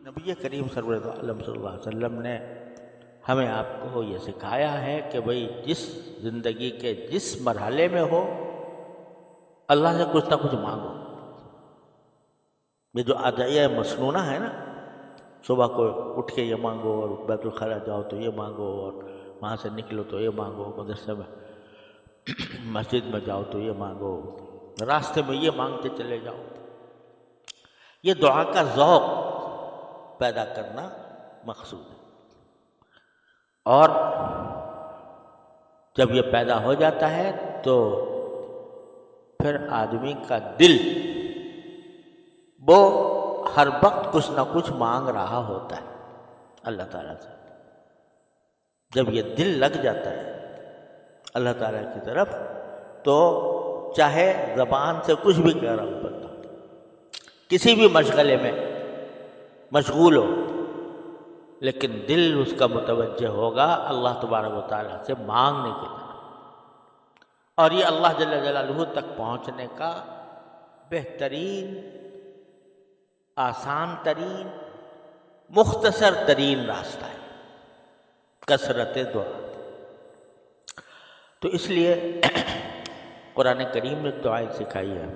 نبی کریم صلی اللہ علیہ وسلم نے ہمیں آپ کو یہ سکھایا ہے کہ بھئی جس زندگی کے جس مرحلے میں ہو اللہ سے کچھ نہ کچھ مانگو۔ یہ جو ادعیہ مسنونہ ہے نا، صبح کو اٹھ کے یہ مانگو، اور بیت الخلاء جاؤ تو یہ مانگو، اور وہاں سے نکلو تو یہ مانگو، مدرسے میں مسجد میں جاؤ تو یہ مانگو، راستے میں یہ مانگتے چلے جاؤ، یہ دعا کا ذوق پیدا کرنا مقصود ہے۔ اور جب یہ پیدا ہو جاتا ہے تو پھر آدمی کا دل وہ ہر وقت کچھ نہ کچھ مانگ رہا ہوتا ہے اللہ تعالیٰ سے۔ جب یہ دل لگ جاتا ہے اللہ تعالیٰ کی طرف تو چاہے زبان سے کچھ بھی کہہ رہا ہو بندہ، کسی بھی مشغلے میں مشغول ہو، لیکن دل اس کا متوجہ ہوگا اللہ تبارک و تعالیٰ سے مانگنے کی طرف۔ اور یہ اللہ جل جلالہ تک پہنچنے کا بہترین، آسان ترین، مختصر ترین راستہ ہے، کثرت دعا۔ تو اس لیے قرآن کریم نے دعائیں سکھائی ہے،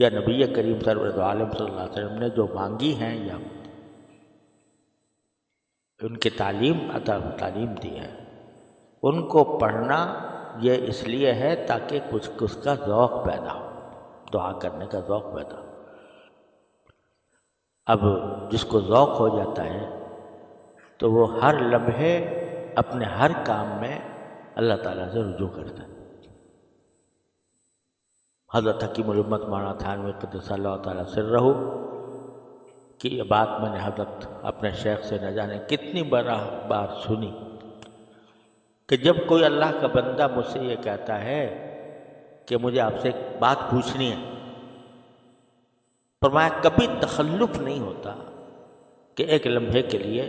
یا نبی کریم سرور عالم صلی اللہ علیہ وسلم نے جو مانگی ہیں یا ان کی تعلیم دی ہے، ان کو پڑھنا یہ اس لیے ہے تاکہ کچھ اس کا ذوق پیدا ہو، دعا کرنے کا ذوق پیدا ہو۔ اب جس کو ذوق ہو جاتا ہے تو وہ ہر لمحے اپنے ہر کام میں اللہ تعالیٰ سے رجوع کرتا ہے۔ حضرت حکیم الامت مولانا تھانوی قدس اللہ تعالیٰ سرہ کہ یہ بات میں نے حضرت اپنے شیخ سے نہ جانے کتنی بار سنی کہ جب کوئی اللہ کا بندہ مجھ سے یہ کہتا ہے کہ مجھے آپ سے ایک بات پوچھنی ہے، فرمایا کبھی تخلف نہیں ہوتا کہ ایک لمحے کے لیے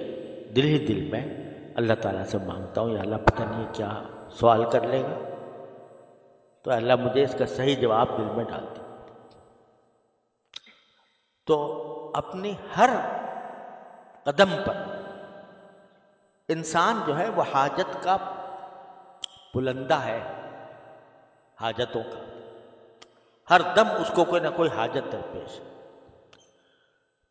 دل ہی دل میں اللہ تعالیٰ سے مانگتا ہوں، یا اللہ پتہ نہیں کیا سوال کر لے گا، تو اللہ مجھے اس کا صحیح جواب دل میں ڈال دے۔ تو اپنی ہر قدم پر انسان جو ہے وہ حاجت کا بلندہ ہے، حاجتوں کا ہر دم اس کو کوئی نہ کوئی حاجت درپیش ہے۔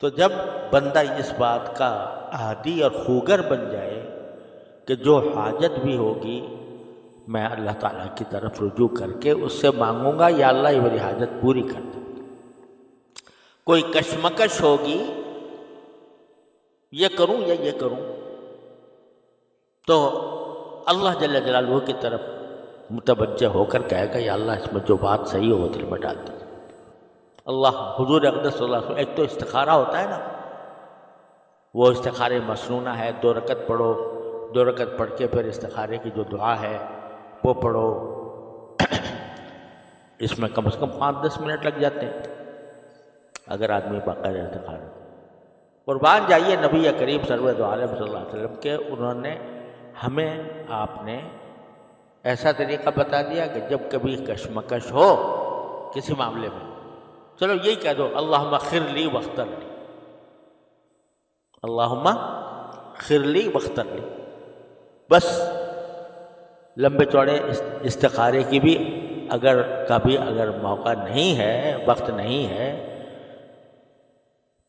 تو جب بندہ اس بات کا عادی اور خوگر بن جائے کہ جو حاجت بھی ہوگی میں اللہ تعالیٰ کی طرف رجوع کر کے اس سے مانگوں گا، یا اللہ یہ میری حاجت پوری کر دے۔ کوئی کشمکش ہوگی یہ کروں یا یہ کروں، تو اللہ جل جلالہ کی طرف متوجہ ہو کر کہے گا یا اللہ اس میں جو بات صحیح ہو وہ دل میں ڈال دے۔ اللہ حضور اقدس صلی اللہ علیہ وسلم، ایک تو استخارہ ہوتا ہے نا، وہ استخارے مسنونہ ہے، 2 رکعت پڑھو، 2 رکعت پڑھ کے پھر استخارے کی جو دعا ہے وہ پڑھو، اس میں کم از کم 5-10 منٹ لگ جاتے ہیں اگر آدمی باقاعدہ استخارہ۔ قربان جائیے نبی کریم سرور عالم صلی اللہ علیہ وسلم کے، انہوں نے ہمیں آپ نے ایسا طریقہ بتا دیا کہ جب کبھی کشمکش ہو کسی معاملے میں، چلو یہی کہہ دو اللہم اغفر لی واغفر لی، اللہم اغفر لی واغفر لی، بس۔ لمبے چوڑے استخارے کی بھی اگر کبھی موقع نہیں ہے، وقت نہیں ہے،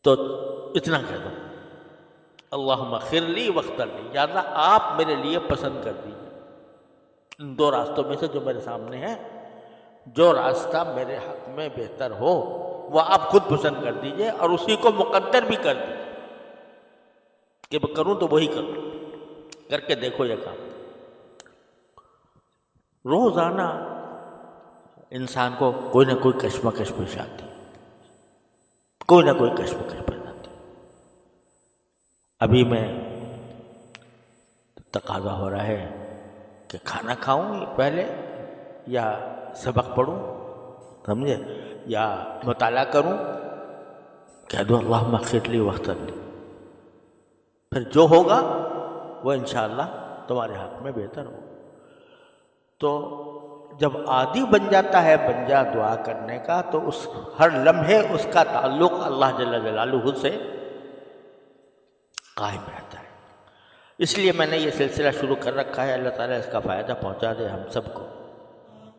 تو اتنا کہہ دو اللہم اغفر لی واغفر لی، یا اللہ آپ میرے لیے پسند کر دیجیے ان 2 راستوں میں سے جو میرے سامنے ہیں، جو راستہ میرے حق میں بہتر ہو وہ آپ خود پسند کر دیجیے، اور اسی کو مقدر بھی کر دیجیے کہ میں کروں تو وہی کروں، کر کے دیکھو یہ کام۔ روزانہ انسان کو کوئی نہ کوئی کشمکش پیش آتی ہے، کوئی نہ کوئی کشمکش پیدا آتی ہے۔ ابھی میں تقاضا ہو رہا ہے کہ کھانا کھاؤں پہلے یا سبق پڑھوں، سمجھے، یا مطالعہ کروں، کہہ دو اللہم اغفر لی واغفر لی، پھر جو ہوگا وہ انشاءاللہ تمہارے حق میں بہتر ہو۔ تو جب عادی بن جاتا ہے بنجا دعا کرنے کا، تو اس ہر لمحے اس کا تعلق اللہ جل جلالہ سے قائم رہتا ہے۔ اس لیے میں نے یہ سلسلہ شروع کر رکھا ہے، اللہ تعالیٰ اس کا فائدہ پہنچا دے ہم سب کو۔